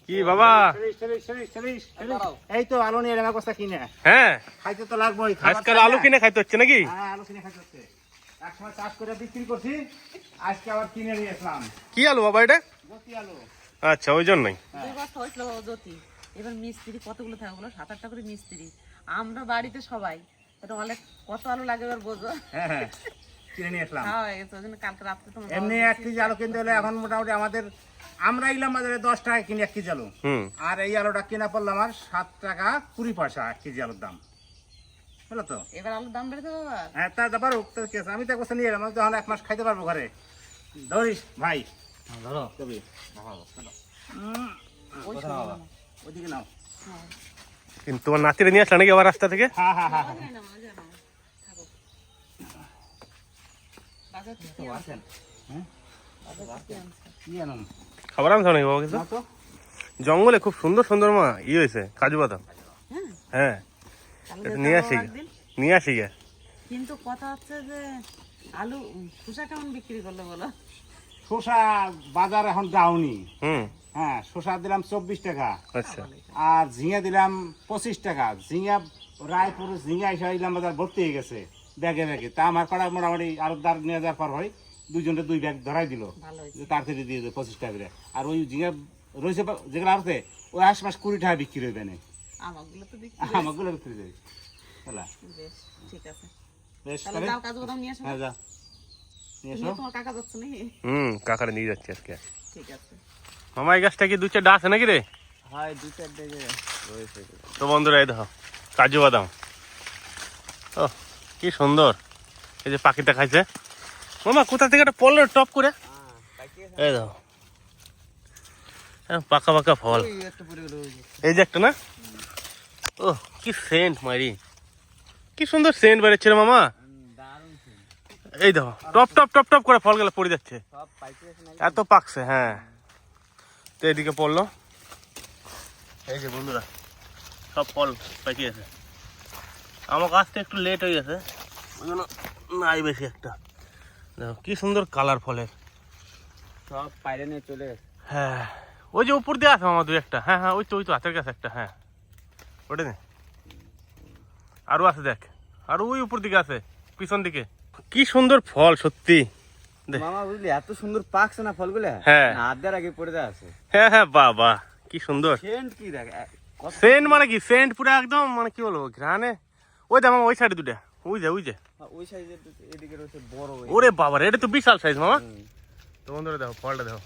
কি বাবা? এই তো আলু নিয়ে আমার কথা কিনে। হ্যাঁ, খাইতে তো লাগবেই। আজকাল আলু কিনে খাইতে হচ্ছে নাকি? হ্যাঁ, আলু কিনে খাইতে হচ্ছে। একসময় চাষ করে বিক্রি করছি, আজকে আবার কিনে নিয়ে আসলাম। কি আলু বাবা এটা? জ্যোতি আলু। আচ্ছা, ওই জন্যই। 2 বছর হয়েছিল জ্যোতি। এবার মিস্ত্রি কতগুলো থাকে বলো? 7-8টা করে মিস্ত্রি। আমরা বাড়িতে সবাই অনেক কত আলু লাগে এবার বোঝো। হ্যাঁ হ্যাঁ, কিনে নিয়ে আসলাম। হ্যাঁ, এই তো কালকে রাত্রে তোমার এমনি 1 কেজি আলু কিনতে হলে এখন মোটামুটি আমাদের, আমরা ইলাম বাজারে 10 টাকা কিনি 1 কেজি আলু। আর এই আলুটা কিনা পড়লো আমার 7 টাকা 20 পয়সা 1 কেজি আলুর দাম। বুঝলো তো? এবার আলুর দাম বেড়েছে বাবা। হ্যাঁ, তা পারুক, আমি তো কথা নিয়ে এলাম, আমি তো এখন 1 মাস খাইতে পারবো ঘরে। ধরিস ভাই, ধরো কবি। ওইদিকে নাও। কিন্তু তোমার নাতিরে নিয়ে আসলা নাকি আবার রাস্তা থেকে? হ্যাঁ হ্যাঁ হ্যাঁ। খাবার আনছো নাকি বাবা কিছু? জঙ্গলে খুব সুন্দর সুন্দর মা হয়েছে কাজু বাদাম। হ্যাঁ, নিয়ে আসি গে। কিন্তু কথা হচ্ছে যে আলু শসা কেমন বিক্রি করলো বলো? শসা বাজার এখন ডাউনি। হ্যাঁ, শসা দিলাম 24 টাকা। আচ্ছা। আর ঝিঙা দিলাম 25 টাকা। ঝিঙা রায়পুর ঝিঙা এসে দিলাম বাজার ভর্তি হয়ে গেছে ব্যাগে ব্যাগে। তা আমার কড়া মোটামুটি আরো দার নিয়ে যাওয়ার পর হয় 2 2 ব্যাগ ধরাই দিল, তার থেকে দিয়ে দেবে 25 টাকা করে। আর ওই ঝিঙা রয়েছে যেগুলো আছে ওই আশপাশ 20 টাকা বিক্রি হইবে না। আমাগুলো তো বিক্রি, আমাগুলো বিক্রি দেবে। বেশ ঠিক আছে। বেশ, তাহলে যাও কাজু বাদাম নিয়ে আসো। হ্যাঁ, যা নিয়ে এসো। তোমার কাকা যাচ্ছে নাকি? কাকারে নিয়ে যাচ্ছি আজকে। ঠিক আছে। মামা এই গাছটা কি 2-4টা আছে নাকি রে? হ্যাঁ, 2-4 রয়েছে। তো বন্ধুরা এই দেখো কাজু বাদাম। ও কি সুন্দর, এই যে পাখিটা খাইছে। মামা কোথা থেকে একটা পড়লো টপ করে? এই দেখো পাকা পাকা ফল। এই যে একটা না, ও কি সেন্ট মারি, কি সুন্দর সেন্ট বেরোচ্ছে রে মামা। এই দেখো টপ টপ টপ টপ করে ফল গুলো পড়ে যাচ্ছে, এত পাকছে। হ্যাঁ, তো এদিকে পড়লো। এই যে বন্ধুরা সব ফল পাকিয়েছে। আমার আসতে একটু লেট হয়ে গেছে, ওই জন্য নাই বেশি একটা। দেখো কি সুন্দর কালার ফলের, সব পাইরে নিয়ে চলে গেছে। হ্যাঁ, ওই যে উপর দিয়ে আছে আমার 2-1টা। হ্যাঁ হ্যাঁ, ওই তো হাতের কাছে একটা। হ্যাঁ, ওটা নে, আরো আছে দেখ, আর ওই উপর দিকে আছে পিছন দিকে। কি সুন্দর ফল সত্যি মামা, বুঝলি এত সুন্দর পাকছে না ফলগুলো। হ্যাঁ, আদার আগে পড়ে আছে। হ্যাঁ হ্যাঁ, বাবা কি সুন্দর সেন্ট। কি দেখ সেন্ট, মানে কি সেন্ট পুরো একদম, মানে কি বলবো ঘ্রাণে। ওই দেখ মামা ওই সাইডে 2টা, ওই যে ওই সাইজের এদিকে রয়েছে বড়। ওরে বাবা, এটা তো বিশাল সাইজ মামা। তো বন্ধুরা দেখো ফলটা দেখো,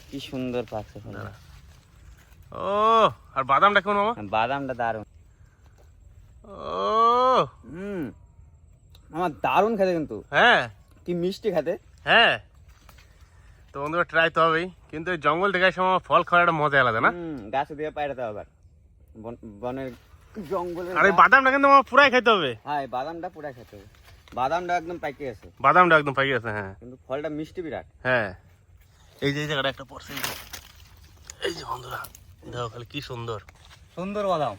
কি সুন্দর পাকছে ফল। ও আর বাদামটা কেমন মামা? বাদামটা দারুন। ও আমার দারুন খেতে, কিন্তু হ্যাঁ কি মিষ্টি খেতে। হ্যাঁ, তো বন্ধুরা ট্রাই তো হবেই, কিন্তু এই জঙ্গল থেকে এসে আমার ফল খাওয়ার একটা মজা আলাদা না। গাছে দিয়ে পাইরাতে হবে, বনের জঙ্গলের। আর এই বাদামটা কিন্তু আমার পুরাই খেতে হবে। হ্যাঁ, বাদামটা পুরা খেতে হবে। বাদামটা একদম পাইকে আছে। বাদামটা একদম পাই গেছে। হ্যাঁ, কিন্তু ফলটা মিষ্টি বিরাট। হ্যাঁ, এই যে এই জায়গাটা একটা পড়ছে, এই যে বন্ধুরা দেখো খালি কি সুন্দর সুন্দর বাদাম।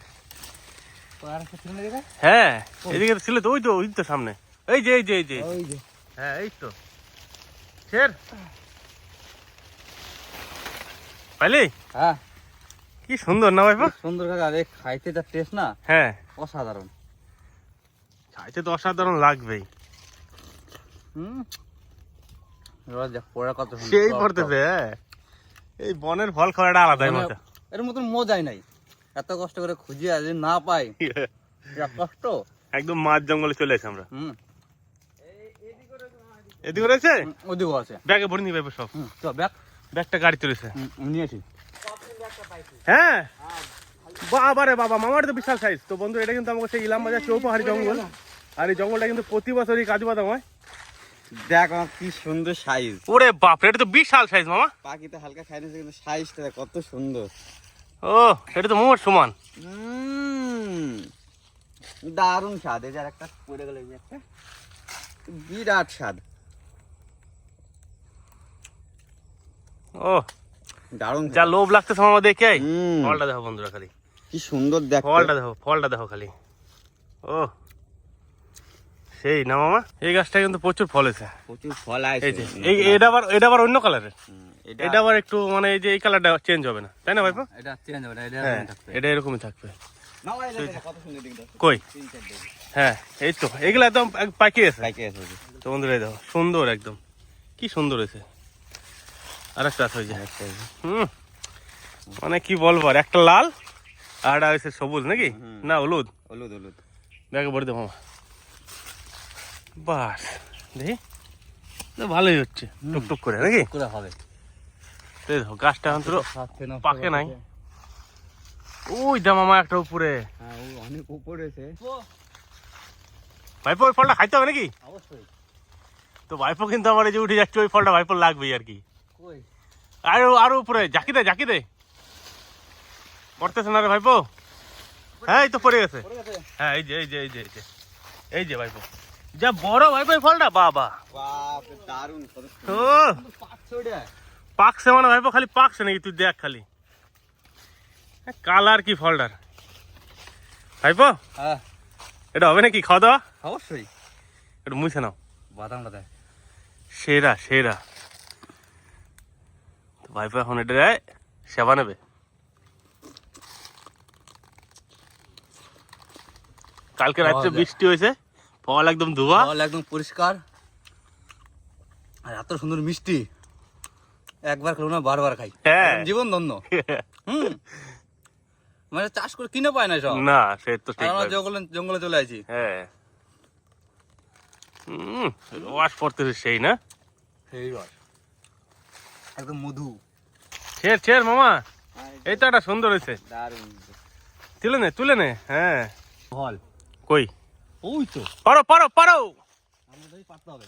হ্যাঁ, এদিকে ছিল তো, ওই তো সামনে, এই যে হ্যাঁ, এই তো ফের পাইলি। হ্যাঁ, কি সুন্দর না ভাইপা? সুন্দর কাকা, আরে খাইতে যা টেস্ট না। হ্যাঁ, অসাধারণ। খাইতে তো অসাধারণ লাগবেই। সেই পড়তেছে। হ্যাঁ, এই বনের ফল খাওয়াটা আলাদাই মজা। এর মতন মজাই নাই। এত কষ্ট করে খুঁজি আজ না পাই, কষ্ট। একদম মাঝ জঙ্গলে চলে এসে আমরা। এদিকে রয়েছে, ওদিকেও আছে। ব্যাগে ভরে নিবে সব। ব্যাগটা গাড়ি চলেছে, নিয়েছি। হ্যাঁ, বাবা রে বাবা, মামার তো বিশাল সাইজ। তো বন্ধু, এটা কিন্তু আমাকে সেই ইলাম বাজার চৌপাহাড়ি জঙ্গল, আর এই জঙ্গলটা কিন্তু প্রতি বছরই কাজু বাদাম হয়। দেখ কি সুন্দর সাইজ। ওরে বাপ, এটা তো বিশাল সাইজ মামা। পাখিতে হালকা খাই নিয়েছে, কিন্তু সাইজটা কত সুন্দর। ও, এটা তো মোর সমান। দারুণ স্বাদ। এই যে একটা পড়ে গেল, একটা বিরাট স্বাদ। ও দারুণ, যা লোভ লাগতেছে মামা দেখে। ফলটা দেখো বন্ধুরা খালি কি সুন্দর দেখ। ফলটা দেখো খালি। ও সেই না মামা, এই গাছটা কিন্তু প্রচুর ফল হয়েছে। প্রচুর ফল এই আছে। যে এটা আবার অন্য কালারের, এটা আবার একটু মানে এই যে এই কালারটা চেঞ্জ হবে না, তাই না ভাইপো? এটা চেঞ্জ হবে না, এটা হ্যাঁ, এরকম থাকবে। এটা এরকমই থাকবে। না ভাই, এটা কত সুন্দর দেখতে। কই? 3-4 দিন হ্যাঁ, এই তো এগুলো একদম পাকি আছে। লাইকে আছে ওই যে। তো বন্ধুরা এই দেখো, সুন্দর একদম, কি সুন্দর হয়েছে। আর একটা আছে ওই যে, মানে কি বলবো, আর একটা লাল আর একটা হয়েছে সবুজ নাকি না হলুদ। হলুদ হলুদ ব্যাগে ভরে দেবো মামা। বাস দেখি তো ভালোই হচ্ছে টুকটুক করে নাকি। করে হবে। তো এই দেখো গাছটা এখন তো পাকে নাই। ওই দা মামা একটা উপরে। হ্যাঁ, ও অনেক উপরে আছে। ভাইপো ওই ফলটা খাইতে হবে নাকি? অবশ্যই। তো ভাইপো কিন্তু আমার এই যে উঠে যাচ্ছে, ওই ফলটা ভাইপোর লাগবেই আর কি। কই? আরো উপরে জাকি দে পড়তেছে না রে ভাইপো। হ্যাঁ এই তো পড়ে গেছে। হ্যাঁ এই যে ভাইপো, যা বড় ভাইপো এই ফলটা, বাবা বাপ রে, দারুণ কত ও পাকছে ওটা। পাকছে মানে ভাইপো, খালি পাকছে নাকি তুই দেখ খালি কালার কি ফলটার ভাইপো। হ্যাঁ, এটা হবে নাকি খাওয়া দাওয়া? অবশ্যই। একটু মুছে নাও, বাদামটা দেখ। সেরা। তো ভাইপো এখন এটা সেবা নেবে। কালকে রাত্রে বৃষ্টি হয়েছে, ফল একদম ধোয়া, ফল একদম পরিষ্কার আর এত সুন্দর মিষ্টি। একবার খেলো না, বারবার খাই। হ্যাঁ। একদম জীবন ধন্য। মানে চাষ করে কিনে পায় না সব। না সে তো আর ঠিক আমরা ভাইপো। জঙ্গলে চলে আসি। হ্যাঁ, ওয়াশ করতেছে সেই না। সেই রস একদম মধু। ছেড় মামা, এই তো একটা সুন্দর হয়েছে। দারুণ তুলে নে। হ্যাঁ, ফল। কই? ওই তো পারো আমাদেরই পাততে হবে।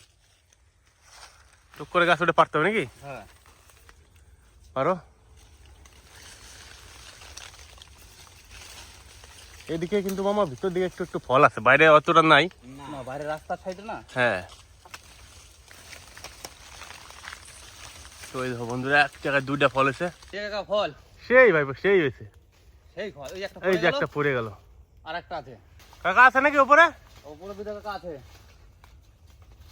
টুক করে গাছ উঠে পারতে হবে নাকি? হ্যাঁ, পারো। এদিকে কিন্তু মামা ভিতর দিকে একটু ফল আছে, বাইরে অতটা নাই। না বাইরে রাস্তার সাইডে না। হ্যাঁ, তো এই দেখো বন্ধুরা, এক জায়গায় দুইটা ফল আছে। টাকা ফল সেই ভাইপো, সেই হয়েছে। সেই ফল। ওই একটা এই পড়ে যে গেল, একটা পড়ে গেল। আর একটা আছে কাকা আছে নাকি উপরে? ওপরে দুটো কাকা আছে।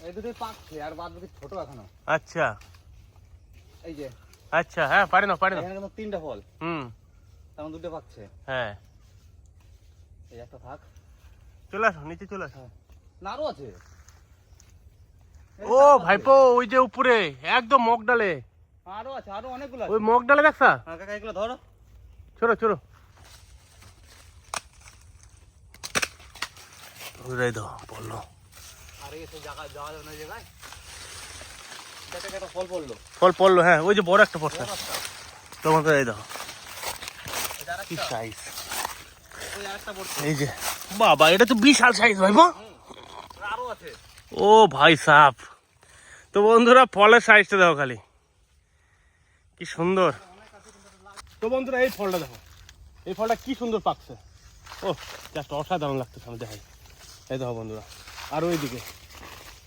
এই দুটোই পাকছে আর বাদ বাকি ছোট এখনো। আচ্ছা এই যে আচ্ছা, হ্যাঁ পারে না। এখানে কিন্তু 3টা ফল, তার মধ্যে 2টো পাকছে। হ্যাঁ, এই একটা থাক। চলে আসো নিচে, চলে আসো। না আরো আছে। ও ভাইপো, ওই যে উপরে একদম মগ ডালে, আরো আছে, আরো অনেকগুলো আছে। ওই মগ ডালে দেখছা? হ্যাঁ কাকা, এগুলো ধরো। চলো ওই দাও বললো। আর এই সেই জায়গা যাওয়া যাবে না, এই জায়গায় দেখ একটা ফল পড়লো। ফল পড়লো, হ্যাঁ ওই যে বড় একটা পড়ছে। তোমাকে এই দাও এটা কি আরেকটা, সাইজ। ওই আরেকটা পড়ছে। এই যে বাবা, এটা তো বিশাল সাইজ ভাইপো। আরো আছে। ও ভাই সাপ, তো বন্ধুরা ফলের সাইজটা দেখো খালি, কি সুন্দর। তো বন্ধুরা এই ফলটা দেখো, এই ফলটা কি সুন্দর পাকছে। ও জাস্ট অসাধারণ লাগতেছে, আমি দেখাই। এই দেখো বন্ধুরা, আর ওইদিকে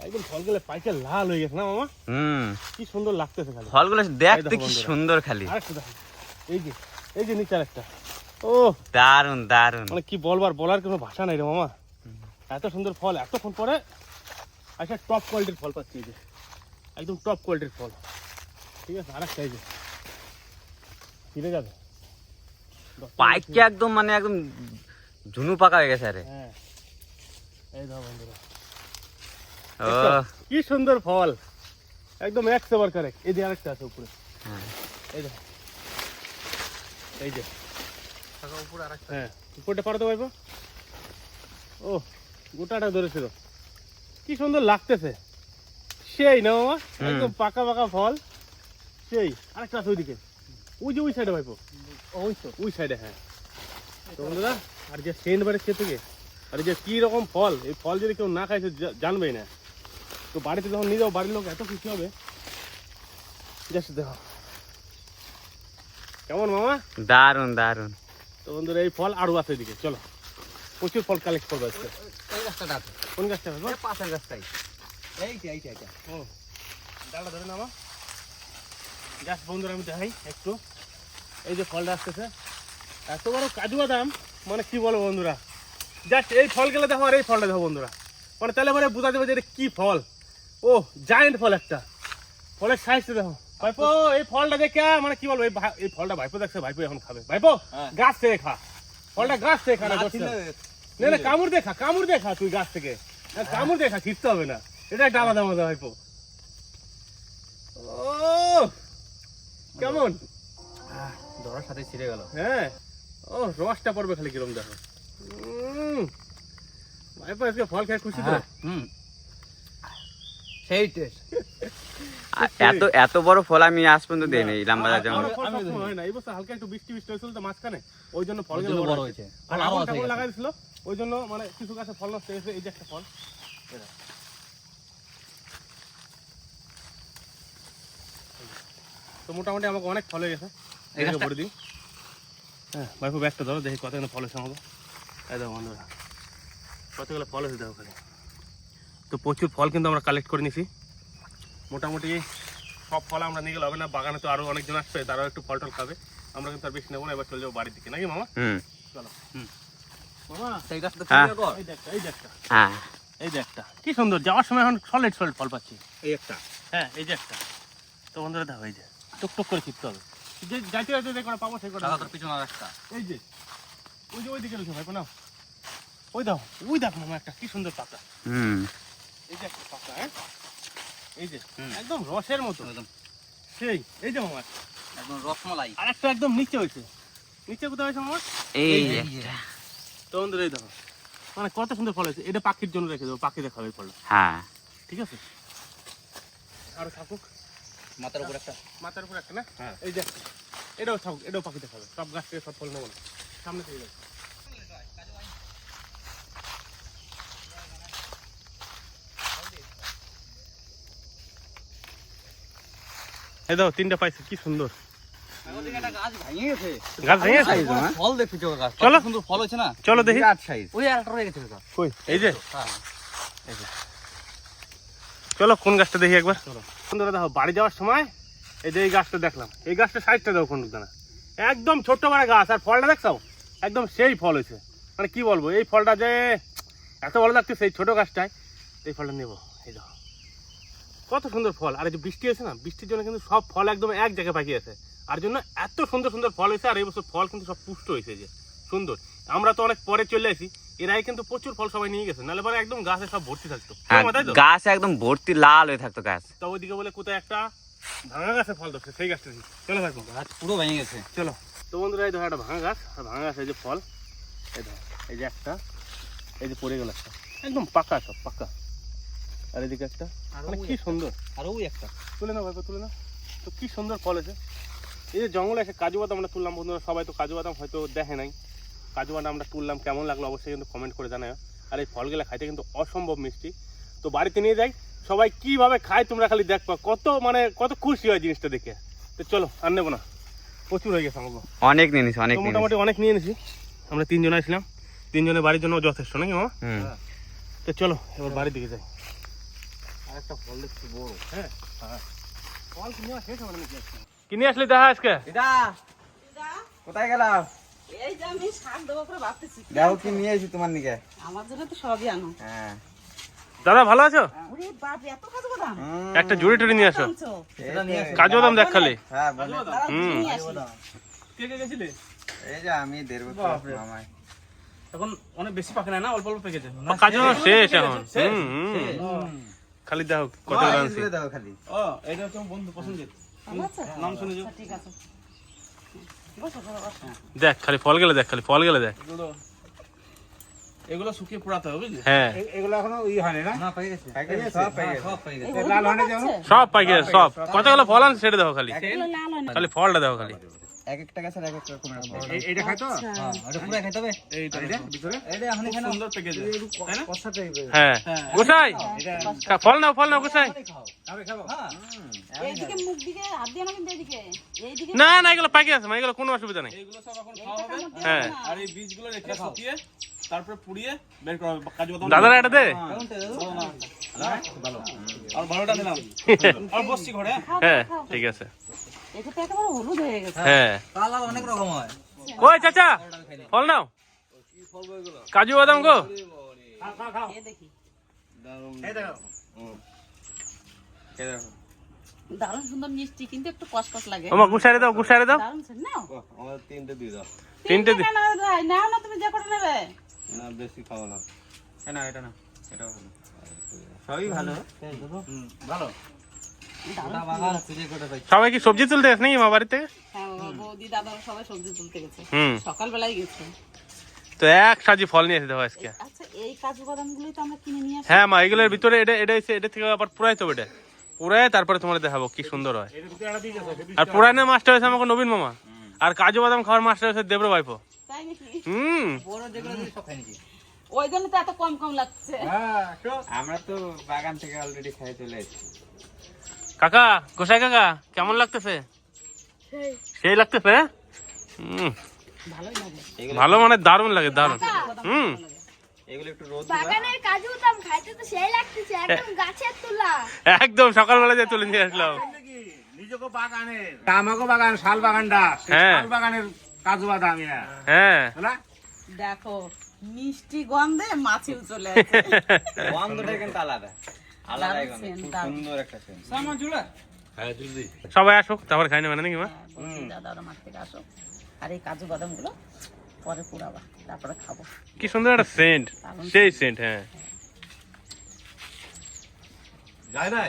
একদম ফলগুলো পাইকে লাল হয়ে গেছে না মামা, কি সুন্দর লাগতেছে খালি ফলগুলো এই দেখতে দেখো কি বন্ধুরা। সুন্দর খালি। আরেকটা দেখো, এই যে নিচে একটা, ও দারুণ দারুণ। মানে কি বলার কোনো ভাষা নাই রে মামা। এত সুন্দর ফল, এতক্ষণ পরে একটা টপ কোয়ালিটির ফল পাচ্ছি, এই যে একদম টপ কোয়ালিটির ফল। ঠিক আছে, আরেকটা এই যে ফিরে যাবে পাইকে একদম মানে একদম ঝুনু পাকা হয়ে গেছে। আরে হ্যাঁ, এই দেখো বন্ধুরা, ও কি সুন্দর ফল, একদম এক সেবার কারেক্ট। এই যে আরেকটা আছে উপরে, হ্যাঁ। এই দেখো, এই যে উপরে আরেকটা। হ্যাঁ, উপরটা পারো তো ভাইপো। ও গোটাটা ধরেছিল, কি সুন্দর লাগতেছে, সেই না মামা, একদম পাকা ফল সেই। আরেকটা আছে ওইদিকে, ওই যে ওই সাইডে ভাইপো, ওই সাইডে। হ্যাঁ, তো বন্ধুরা, আর যে সেন্ট বাড়ির থেকে, আর এই যে কি রকম ফল, এই ফল যদি কেউ না খায় সে জানবেই না। তো বাড়িতে যখন নিয়ে যাবো, বাড়ির লোক এত খুশি হবে, জাস্ট দেখো কেমন মামা, দারুণ দারুণ। তো বন্ধুরা এই ফল আরো আছে এদিকে, চলো প্রচুর ফল কালেক্ট করবো আজকে। এই গাছটা আছে, কোন গাছটা ভাইপো? এই পাশের গাছটাই। এইটা। ও ডালটা ধরে নামা, জাস্ট বন্ধুরা আমি দেখাই একটু। এই যে ফলটা আসতেছে, এত বড় কাজু বাদাম, মানে কি বলবো বন্ধুরা, জাস্ট এই ফল গেলে দেখো, আর এই ফলটা দেখো বন্ধুরা, মানে তাহলে পরে বোঝা যাবে যে এটা কি ফল। ও জায়েন্ট ফল একটা, ফলের সাইজটা দেখো ভাইপো। এই ফলটা দেখে মানে কি বলবো, এই ফলটা ভাইপো দেখছে, ভাইপো এখন খাবে। ভাইপো গাছ থেকে খা ফলটা, গাছ থেকে খা। না কামড় দেখা, কামড় দেখা, তুই গাছ থেকে কামড় দেখা, ছিটতে হবে না, এটা একটা আলাদা মজা ভাইপো। ও কেমন ধরার সাথে ছিঁড়ে গেল। হ্যাঁ, ও রসটা পড়বে খালি কিরম দেখো। ভাইপো আজকে ফল খেয়ে খুশি তো? সেই টেস্ট। এত এত বড় ফল আমি আজ পর্যন্ত দেইনি ইলামবাজার যেমন। হয় না, এই বছর হালকা একটু বৃষ্টি হয়েছিল তো মাঝখানে, ওই জন্য ফল বড় হয়েছে। আর আবার কেমন লাগাই দিছিল, ওই জন্য মানে কিছু গাছে ফল নষ্ট হয়েছে। এই যে একটা ফল, তো মোটামুটি আমাকে অনেক ফল হয়ে গেছে। ভরে দিই। হ্যাঁ ভাইপো ব্যাগটা ধরো, দেখি কতগুলো ফল হয়েছে আমাকে। এই দেখো বন্ধুরা কতগুলো ফল হয়েছে দেখো খালি। তো প্রচুর ফল কিন্তু আমরা কালেক্ট করে নিছি। মোটামুটি সব ফল আমরা নিয়ে গেলে হবে না, বাগানে তো আরো অনেকজন আসবে, তারাও একটু ফল টল খাবে। আমরা কিন্তু আর বেশি নেবো না, এবার চলে যাবো বাড়ির দিকে, নাকি মামা? চলো। মামা সেই গাছটা হ্যাঁ। এই যে একটা, এই যে একটা, হ্যাঁ এই যে একটা, কি সুন্দর। যাওয়ার সময় এখন সলিড সলিড ফল পাচ্ছি। এই একটা হ্যাঁ এই যে একটা। তো বন্ধুরা দেখো, এই যে টুকটুক করে ছিটতে হবে, যে যাইতে যাইতে যে কটা পাবো সেই কটা। তোর পিছনে একটা। এই যে ওই দিকে রয়েছে ভাইপো, নাও ওই দাও, ওই দেখো মামা একটা কি সুন্দর পাতা। এই যে একটা পাতা, হ্যাঁ এই যে একদম রসের মতো একদম সেই। এই যে মামা একদম রসমালাই। আর একটা একদম নিচে হয়েছে। নিচে কোথায় হয়েছে মামা? এই তো বন্ধুরা এই দেখো, মানে কত সুন্দর ফল হয়েছে। এটা পাখির জন্য রেখে দেবো, পাখি দেখাবে এই ফলটা, হ্যাঁ ঠিক আছে? আরো থাকুক মাথার উপর একটা। মাথার উপর একটা না, এই যে একটা, এটাও থাকুক, এটাও পাখি দেখাবে। সব গাছ থেকে সব ফল নেবো না, সামনে থেকে যাবে। এই দেখো তিনটা পাইছে, কি সুন্দর। গাছ ভেঙে গেছে। গাছ ভেঙে গেছে? ফল দেখছি তো গাছ। চলো। সুন্দর ফল হয়েছে না? চলো দেখি। ওই আর একটা রয়ে গেছে তো। কই? এই যে হ্যাঁ। চলো কোন গাছটা দেখি একবার। বন্ধুরা দেখো, বাড়ি যাওয়ার সময় এই যে এই গাছটা দেখলাম, এই গাছটা সাইডটা দেখো কোন দানা, একদম ছোট্ট বড় গাছ, আর ফলটা দেখছো একদম সেই ফল হয়েছে। মানে কি বলবো, এই ফলটা যে এত ভালো লাগছে সেই ছোট গাছটায়, এই ফলটা নেবো। এই দেখো কত সুন্দর ফল। আর এই যে বৃষ্টি হয়েছে না, বৃষ্টির জন্য কিন্তু সব ফল একদম এক জায়গায় পাকিয়ে আছে, আর জন্য এত সুন্দর সুন্দর ফল হয়েছে। আর এই বছর ফল কিন্তু সব পুষ্ট হয়েছে, যে সুন্দর। আমরা তো অনেক পরে চলে আসি, এরাই কিন্তু প্রচুর ফল সবাই নিয়ে গেছে, নাহলে পরে একদম গাছে সব ভর্তি থাকতো। তাই তো? গাছ একদম ভর্তি লাল হয়ে থাকতো গাছ। তো ওইদিকে বলে কোথায় একটা ভাঙা গাছে ফল ধরছে, সেই গাছটা দিই। চলো ভাই গাছ পুরো ভেঙে গেছে। চলো। তো বন্ধুরা এই দেখো একটা ভাঙা গাছ, আর ভাঙা গাছ এই যে ফল, এই দেখো এই যে একটা, এই যে পড়ে গেল একটা, একদম পাকা, সব পাকা। আর এদিকে একটা, মানে কি সুন্দর। আর ওই একটা তুলে নাও ভাইপো, তুলে নাও। তো কি সুন্দর ফল আছে। এই যে জঙ্গলে এসে কাজু বাদাম আমরা তুললাম, বন্ধুরা সবাই তো কাজু বাদাম হয়তো দেখে নাই। কাজু বাদাম আমরা তুললাম, কেমন লাগলো অবশ্যই কিন্তু কমেন্ট করে জানাও। আর এই ফলগুলো খাইতে কিন্তু অসম্ভব মিষ্টি। তো বাড়িতে নিয়ে যাই, সবাই কিভাবে খায় তোমরা খালি দেখবা, কত মানে কত খুশি হয় জিনিসটা দেখে। তো চলো আর নেবো না, প্রচুর হয়ে গেছে আমাকে। অনেক নিয়ে নিছি, অনেক তো নিয়ে মোটামুটি অনেক নিয়ে নিছি, আমরা তিনজন আসলাম, তিনজনের বাড়ির জন্য যথেষ্ট নাকি মামা? তো চলো এবার বাড়ির দিকে যাই। আর একটা ফল দেখছি বড়। হ্যাঁ ফল কিনে শেষ হবে নাকি? কিনে আসলি দেখা আজকে? এটা কোথায় গেলাম? এই যে আমি শাক দেবো করে ভাবতেছি। দেখো কি নিয়ে এসেছি তোমার নিকে। আমার জন্য তো সবই আনো। হ্যাঁ। দাদা ভালো আছো? ওরে বাপ, এত কাজু বাদাম একটা জুড়ি টুড়ি নিয়ে আসো। আনছো? এটা নিয়ে এসেছি। কাজু বাদাম দেখ খালি। হ্যাঁ বলে। দাঁড়াও, নিয়ে আসি। কে কে গেছিলে? এই যে আমি 1.5 বছর মামাই। এখন অনেক বেশি পাকে না, অল্প অল্প পেকেছে। কাজু বাদাম শেষ এখন। খালি দেখো কত আনছি। দাও খালি। ও এটা হচ্ছে আমার বন্ধু পছন্দের, ভালো আছে? নাম শুনেছো? আচ্ছা, ঠিক আছে। বসো, বসো, বসো। দেখ খালি ফল গেলে দেখ, খালি ফল গেলে দেখ। এগুলো শুকিয়ে পোড়াতে হবে, বুঝলি? হ্যাঁ এগুলো এখনো হয়নি না? না পেয়ে গেছে। সব পেয়ে গেছে। সব পেয়ে গেছে। এই হলুদ লাল হয়নি হচ্ছে? যেমন? সব পাইকে সব, কতগুলো ফল আনছে সেটা দেখো খালি, এগুলো লাল হয় না। খালি ফলটা দেখো খালি। এক একটা গাছের এক এক রকমের ফল। এইটা খাই তো? আচ্ছা। এটা পুরো খেতে হবে? এইটা ভিতরে এটা এখন এখানে সুন্দর পেকেছে, তাই না? কষা টাইপের। হ্যাঁ গোসাই ফল নাও গোসাই। খাবে, খাবো? এইদিকে মুখ দিকে হাত দিয়ে না, কিন্তু এইদিকে এইদিকে না না এগুলো পাইকে আছে, এগুলো কোনো অসুবিধা নেই। এইগুলো সব এখন খাওয়া হবে, হ্যাঁ আর এই বীজগুলো রেখে শুকিয়ে তারপরে পুড়িয়ে বের করা হবে। কাজু বাদাম দাদারা এটা দে। কেমন তেল দেবো? ভালো। আর ভালোটা দিলাম। আর বসছি ঘরে। হ্যাঁ ঠিক আছে। এটা তো একেবারে হলুদ হয়ে গেছে। হ্যাঁ কালার অনেক রকম হয়। কই চাচা ফল নাও, কাজু বাদাম গো। এ দেখি দারুণ সুন্দর মিষ্টি, কিন্তু একটু কষ্ট লাগে। ওমা গুছারে দাও দারুণ সেন্ট নাও। আমার 3টে দিয়ে দাও। তিনটে তিনটে কেন ভাই? নাও না, তুমি যে কটা নেবে। না বেশি খাবো না। না এটা না, এটাও ভালো, সবই ভালো। ভালো। সবাই কি সবজি তুলতে গেছে নাকি মা বাড়ি থেকে? হ্যাঁ, বৌদি দাদারা সবাই সবজি তুলতে গেছে, হুম, সকালবেলায় গেছে। তো এক সাজি ফল নিয়ে এসে দেবো আজকে। আচ্ছা, এই কাজু বাদামগুলোই তো আমরা কিনে নিয়ে আসি। হ্যাঁ মা, এগুলোর ভিতরে এটা থেকে আবার পুরাই তো বেটে পুরাই, তারপরে তোমার দেখাবো কি সুন্দর হয়। এর ভিতরে একটা বীজ আছে, আর পুরানো মাস্টার হয়েছে আমাকে নবীন মামা, আর কাজু বাদাম খাওয়ার মাস্টার হয়েছে দেব্র ভাইপো। তাই নাকি? হুম, বড় যেগুলো দিয়ে সব খাই নিয়েছি। ওই জন্য তো এত কম কম লাগছে। হ্যাঁ আমরা তো বাগান থেকে অলরেডি খাই চলে এসেছি। কাকা, গোসাই কাকা কেমন লাগতেছে? সেই লাগতেছে? হুম, ভালোই লাগে। ভালো মানে দারুণ লাগে, দারুণ। হুম, এগুলো একটু রোদ বাগানের কাজু বাদাম খাইতে তো সেই লাগতেছে, একদম গাছের তোলা। একদম সকালবেলা যে তুলে নিয়ে আসলাম। নিজেকে বাগানের, আমাকে বাগান, শাল বাগানটা, সেই হ্যাঁ। শাল বাগানের কাজু বাদাম ইয়া, হ্যাঁ, না? দেখো, মিষ্টি গন্ধে মাছিও চলে আসে। গন্ধটা কিন্তু আলাদা, আলাদা দারুণ গন্ধ, scent, খুব দারুণ। সুন্দর একটা সেন্ট। সবাই আসুক, তারপর খাই নেবে নাকি মা? হ্যাঁ, বৌদি দাদারা মাঠ থেকে আসো, আর এই কাজু বাদাম গুলো পরে পুরাবা, তারপরে খাবো। কি সুন্দর একটা সেন্ট, সেই সেন্ট। হ্যাঁ, যায় না